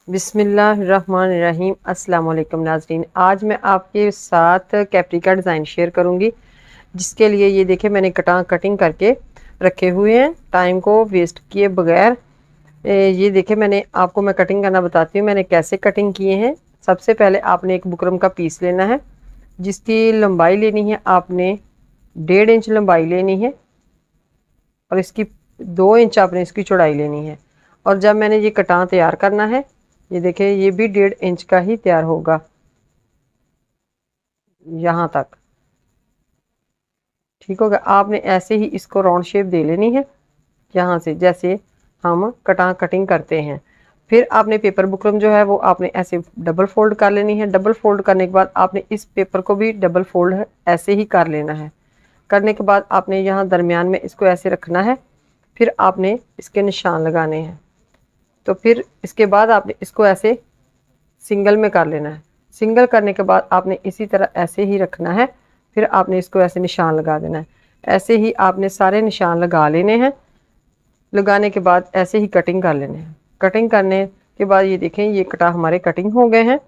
बिस्मिल्लाहिर्रहमानिर्रहीम। अस्सलाम वालेकुम नाज़रीन, आज मैं आपके साथ कैप्री का डिज़ाइन शेयर करूंगी, जिसके लिए ये देखिए मैंने कटिंग करके रखे हुए हैं टाइम को वेस्ट किए बगैर। ये देखिए मैं कटिंग करना बताती हूँ मैंने कैसे कटिंग किए हैं। सबसे पहले आपने एक बुकरम का पीस लेना है, जिसकी लंबाई लेनी है आपने 1.5 इंच लंबाई लेनी है, और इसकी 2 इंच आपने इसकी चौड़ाई लेनी है। और जब मैंने ये कटां तैयार करना है, ये देखिए ये भी 1.5 इंच का ही तैयार होगा यहाँ तक। ठीक होगा। आपने ऐसे ही इसको राउंड शेप दे लेनी है यहाँ से, जैसे हम कटिंग करते हैं। फिर आपने पेपर बुकरम जो है वो आपने ऐसे डबल फोल्ड कर लेनी है। डबल फोल्ड करने के बाद आपने इस पेपर को भी डबल फोल्ड ऐसे ही कर लेना है। करने के बाद आपने यहाँ दरमियान में इसको ऐसे रखना है। फिर आपने इसके निशान लगाने हैं। तो फिर इसके बाद आपने इसको ऐसे सिंगल में कर लेना है। सिंगल करने के बाद आपने इसी तरह ऐसे ही रखना है। फिर आपने इसको ऐसे निशान लगा देना है। ऐसे ही आपने सारे निशान लगा लेने हैं। लगाने के बाद ऐसे ही कटिंग कर लेने हैं। कटिंग करने के बाद ये देखें ये कटा हमारे कटिंग हो गए हैं।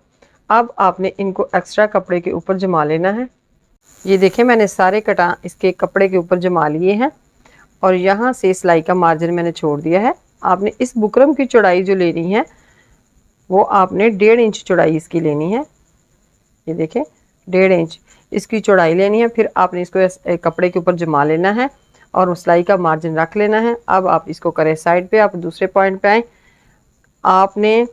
अब आपने इनको एक्स्ट्रा कपड़े के ऊपर जमा लेना है। ये देखें मैंने सारे कटा इसके कपड़े के ऊपर जमा लिए हैं, और यहाँ से सिलाई का मार्जिन मैंने छोड़ दिया है। आपने इस बुकरम की चौड़ाई जो लेनी है वो आपने 1.5 इंच चौड़ाई इसकी लेनी है। ये देखें 1.5 इंच इसकी चौड़ाई लेनी है। फिर आपने इसको कपड़े के ऊपर जमा लेना है और सिलाई का मार्जिन रख लेना है। अब आप इसको करें साइड पे, आप दूसरे पॉइंट पे आए। आपने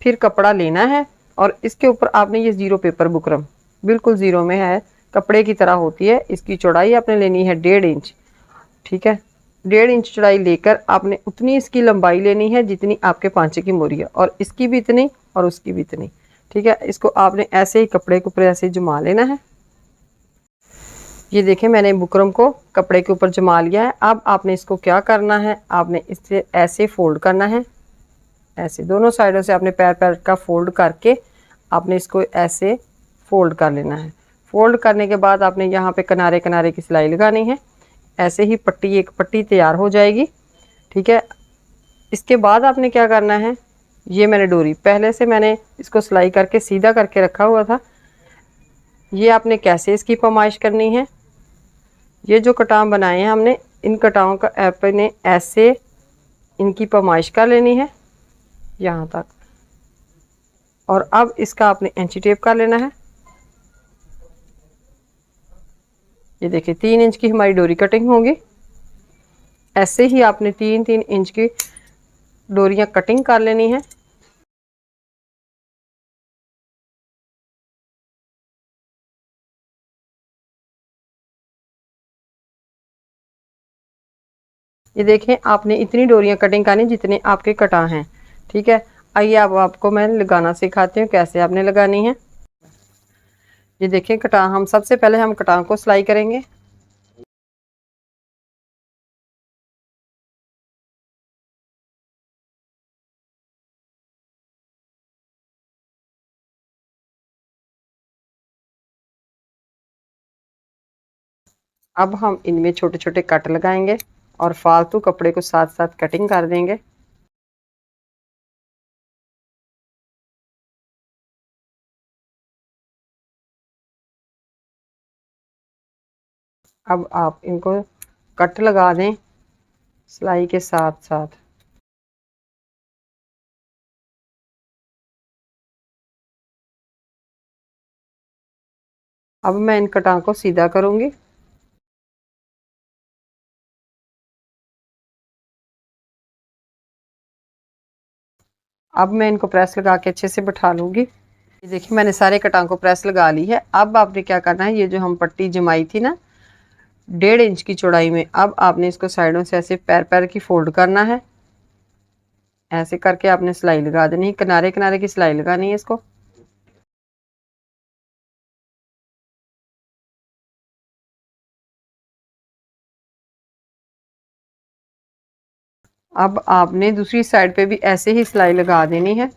फिर कपड़ा लेना है और इसके ऊपर आपने ये ज़ीरो पेपर बुकरम बिल्कुल ज़ीरो में है, कपड़े की तरह होती है। इसकी चौड़ाई आपने लेनी है 1.5 इंच। ठीक है, 1.5 इंच चौड़ाई लेकर आपने उतनी इसकी लंबाई लेनी है जितनी आपके पांचे की मोरी है, और इसकी भी इतनी और उसकी भी इतनी। ठीक है, इसको आपने ऐसे ही कपड़े के ऊपर ऐसे जमा लेना है। ये देखें मैंने बुकरम को कपड़े के ऊपर जमा लिया है। अब आपने इसको क्या करना है, आपने इसे ऐसे फोल्ड करना है। ऐसे दोनों साइडों से आपने पैर पैर का फोल्ड करके आपने इसको ऐसे फोल्ड कर लेना है। फोल्ड करने के बाद आपने यहाँ पे किनारे किनारे की सिलाई लगानी है। ऐसे ही एक पट्टी तैयार हो जाएगी। ठीक है, इसके बाद आपने क्या करना है, ये मैंने डोरी पहले से मैंने इसको सिलाई करके सीधा करके रखा हुआ था। ये आपने कैसे इसकी पैमाइश करनी है, ये जो कटाव बनाए हैं हमने, इन कटावों का आपने ऐसे इनकी पैमाइश कर लेनी है यहाँ तक। और अब इसका आपने इंची टेप कर लेना है। ये देखिए 3 इंच की हमारी डोरी कटिंग होगी। ऐसे ही आपने 3-3 इंच की डोरियां कटिंग कर लेनी है। ये देखें आपने इतनी डोरियां कटिंग करनी जितने आपके कटा हैं। ठीक है, आइए अब आपको मैं लगाना सिखाती हूँ कैसे आपने लगानी है। ये देखें कटा, हम सबसे पहले हम कटां को सिलाई करेंगे। अब हम इनमें छोटे छोटे कट लगाएंगे और फालतू कपड़े को साथ साथ कटिंग कर देंगे। अब आप इनको कट लगा दें सिलाई के साथ साथ। अब मैं इन कटां को सीधा करूंगी। अब मैं इनको प्रेस लगा के अच्छे से बैठा लूंगी। ये देखिए मैंने सारे कटां को प्रेस लगा ली है। अब आपने क्या करना है, ये जो हम पट्टी जमाई थी ना 1.5 इंच की चौड़ाई में, अब आपने इसको साइडों से ऐसे पैर पैर की फोल्ड करना है। ऐसे करके आपने सिलाई लगा देनी है, किनारे किनारे की सिलाई लगानी है इसको। अब आपने दूसरी साइड पे भी ऐसे ही सिलाई लगा देनी है।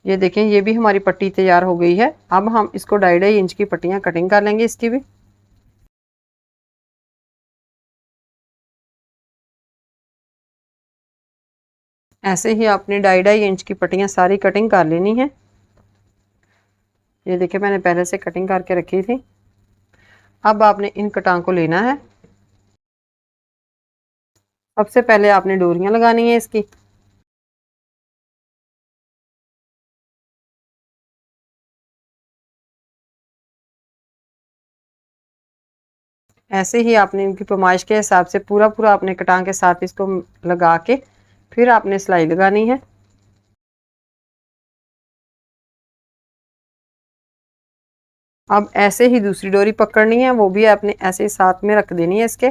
ये देखें ये भी हमारी पट्टी तैयार हो गई है। अब हम इसको 2.5 इंच की पट्टियां कटिंग कर लेंगे इसकी भी। ऐसे ही आपने 2.5 इंच की पट्टियाँ सारी कटिंग कर लेनी है। ये देखिए मैंने पहले से कटिंग करके रखी थी। अब आपने इन कटां को लेना है। सबसे पहले आपने डोरियां लगानी है इसकी। ऐसे ही आपने इनकी पैमाइश के हिसाब से पूरा पूरा अपने कटां के साथ इसको लगा के फिर आपने सिलाई लगानी है। अब ऐसे ही दूसरी डोरी पकड़नी है, वो भी आपने ऐसे ही साथ में रख देनी है इसके।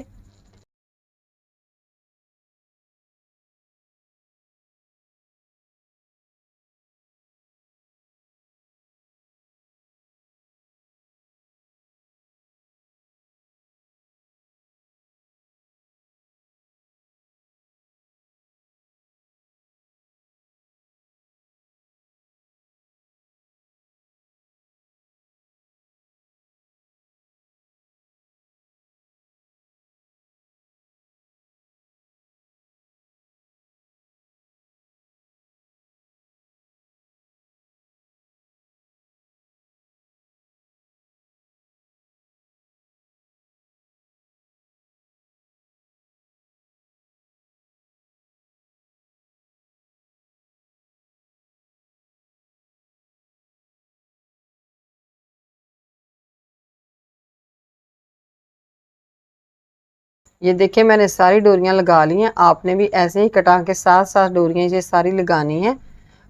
ये देखिए मैंने सारी डोरियां लगा ली हैं। आपने भी ऐसे ही कटां के साथ साथ डोरियां ये सारी लगानी है।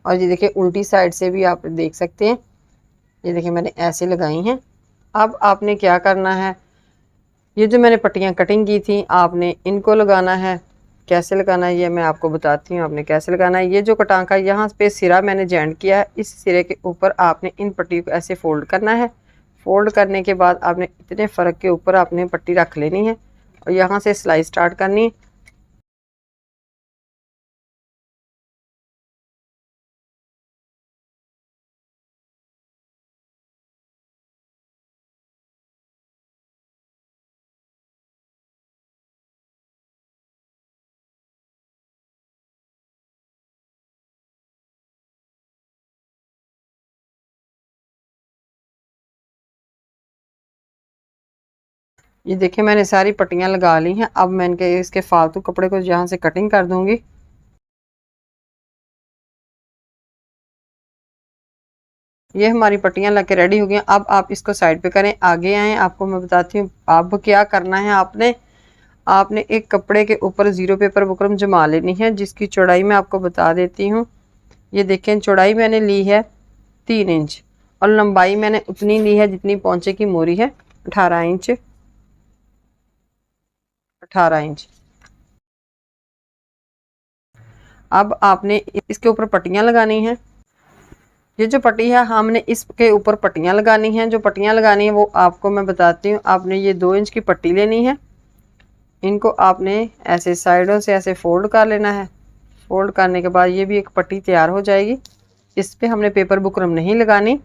और ये देखिए उल्टी साइड से भी आप देख सकते हैं। ये देखिए मैंने ऐसे लगाई हैं। अब आपने क्या करना है, ये जो मैंने पट्टियां कटिंग की थी आपने इनको लगाना है। कैसे लगाना है ये मैं आपको बताती हूँ आपने कैसे लगाना है। ये जो कटां का यहाँ पे सिरा मैंने जॉइंट किया है, इस सिरे के ऊपर आपने इन पट्टी को ऐसे फोल्ड करना है। फोल्ड करने के बाद आपने इतने फ़र्क के ऊपर आपने पट्टी रख लेनी है और यहाँ से सिलाई स्टार्ट करनी है। ये देखिए मैंने सारी पट्टियां लगा ली हैं। अब मैं इनके इसके फालतू कपड़े को यहाँ से कटिंग कर दूंगी। ये हमारी पट्टियां लग के रेडी हो गई। अब आप इसको साइड पे करें, आगे आए। आपको मैं बताती हूँ अब क्या करना है। आपने आपने एक कपड़े के ऊपर जीरो पेपर बुकरम जमा लेनी है, जिसकी चौड़ाई मैं आपको बता देती हूँ। ये देखें चौड़ाई मैंने ली है 3 इंच और लंबाई मैंने उतनी ली है जितनी पोंचे की मोरी है, 18 इंच। 18 इंच। अब आपने इसके ऊपर पट्टियां लगानी हैं। ये जो पट्टी है हमने इसके ऊपर पट्टियां लगानी हैं। जो पट्टियां लगानी है वो आपको मैं बताती हूँ। आपने ये 2 इंच की पट्टी लेनी है। इनको आपने ऐसे साइडों से ऐसे फोल्ड कर लेना है। फोल्ड करने के बाद ये भी एक पट्टी तैयार हो जाएगी। इस पे हमने पेपर बुकरम नहीं लगानी।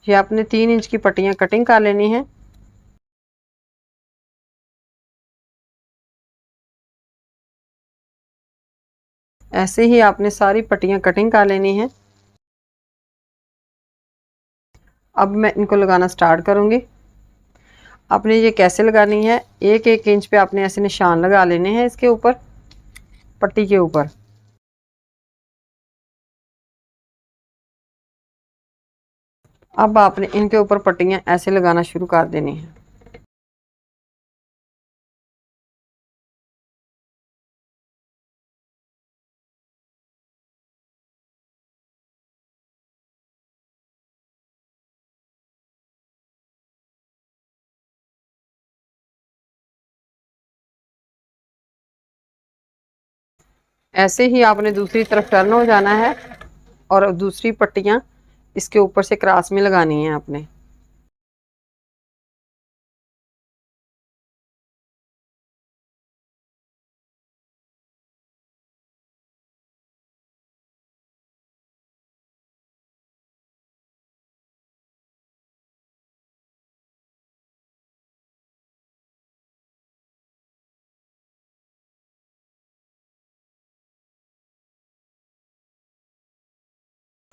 ये आपने 3 इंच की पट्टियां कटिंग कर लेनी है। ऐसे ही आपने सारी पट्टियां कटिंग कर लेनी है। अब मैं इनको लगाना स्टार्ट करूंगी। आपने ये कैसे लगानी है, एक एक इंच पे आपने ऐसे निशान लगा लेने हैं इसके ऊपर, पट्टी के ऊपर। अब आपने इनके ऊपर पट्टियां ऐसे लगाना शुरू कर देनी है। ऐसे ही आपने दूसरी तरफ टर्न हो जाना है और दूसरी पट्टियां इसके ऊपर से क्रॉस में लगानी है आपने।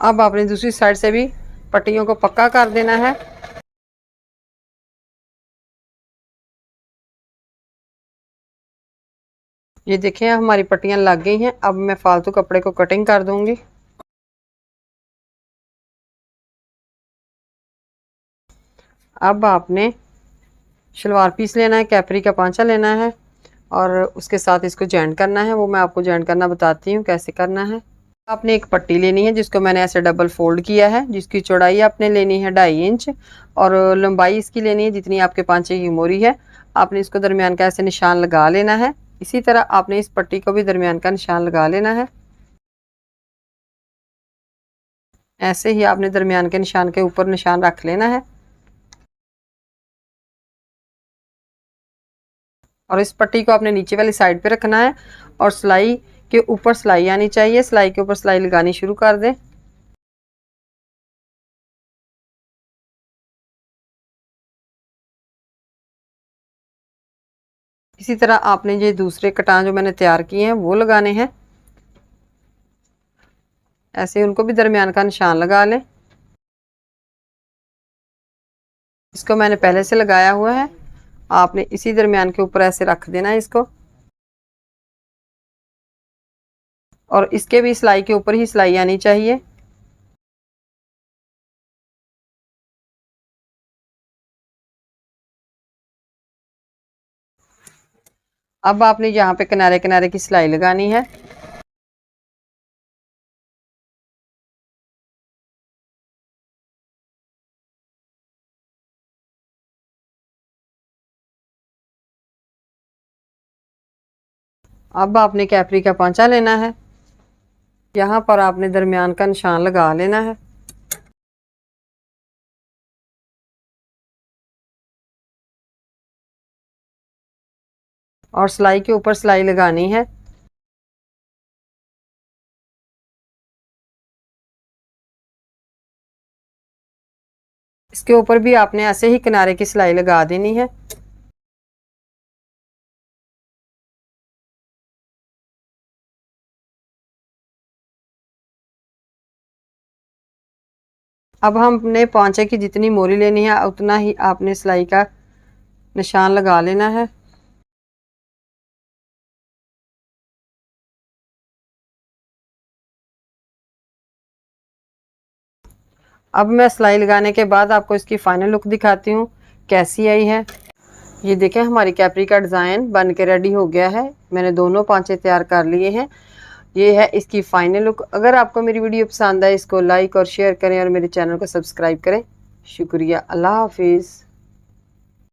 अब आपने दूसरी साइड से भी पट्टियों को पक्का कर देना है। ये देखें हमारी पट्टियां लग गई हैं। अब मैं फालतू कपड़े को कटिंग कर दूंगी। अब आपने शलवार पीस लेना है, कैपरी का पांचा लेना है और उसके साथ इसको जॉइंट करना है। वो मैं आपको जॉइंट करना बताती हूँ कैसे करना है। आपने एक पट्टी लेनी है जिसको मैंने ऐसे डबल फोल्ड किया है, जिसकी चौड़ाई आपने लेनी है 2.5 इंच और लंबाई इसकी लेनी है जितनी आपके पांचे की मोरी है। आपने इसको दरमियान का ऐसे निशान लगा लेना है। इसी तरह आपने इस पट्टी को भी दरमियान का निशान लगा लेना है। ऐसे ही आपने दरमियान के निशान के ऊपर निशान रख लेना है और इस पट्टी को आपने नीचे वाली साइड पे रखना है और सिलाई के ऊपर सिलाई आनी चाहिए। सिलाई के ऊपर सिलाई लगानी शुरू कर दें। इसी तरह आपने ये दूसरे कटान जो मैंने तैयार किए हैं वो लगाने हैं। ऐसे उनको भी दरमियान का निशान लगा लें। इसको मैंने पहले से लगाया हुआ है। आपने इसी दरमियान के ऊपर ऐसे रख देना है इसको और इसके भी सिलाई के ऊपर ही सिलाई आनी चाहिए। अब आपने यहाँ पे किनारे किनारे की सिलाई लगानी है। अब आपने कैपरी का पांचा लेना है। यहाँ पर आपने दरमियान का निशान लगा लेना है और सिलाई के ऊपर सिलाई लगानी है। इसके ऊपर भी आपने ऐसे ही किनारे की सिलाई लगा देनी है। अब हमने पांचे की जितनी मोरी लेनी है उतना ही आपने सिलाई का निशान लगा लेना है। अब मैं सिलाई लगाने के बाद आपको इसकी फाइनल लुक दिखाती हूँ कैसी आई है। ये देखें हमारी कैपरी का डिज़ाइन बन के रेडी हो गया है। मैंने दोनों पांचे तैयार कर लिए हैं। ये है इसकी फाइनल लुक। अगर आपको मेरी वीडियो पसंद आए इसको लाइक और शेयर करें और मेरे चैनल को सब्सक्राइब करें। शुक्रिया। अल्लाह हाफिज़।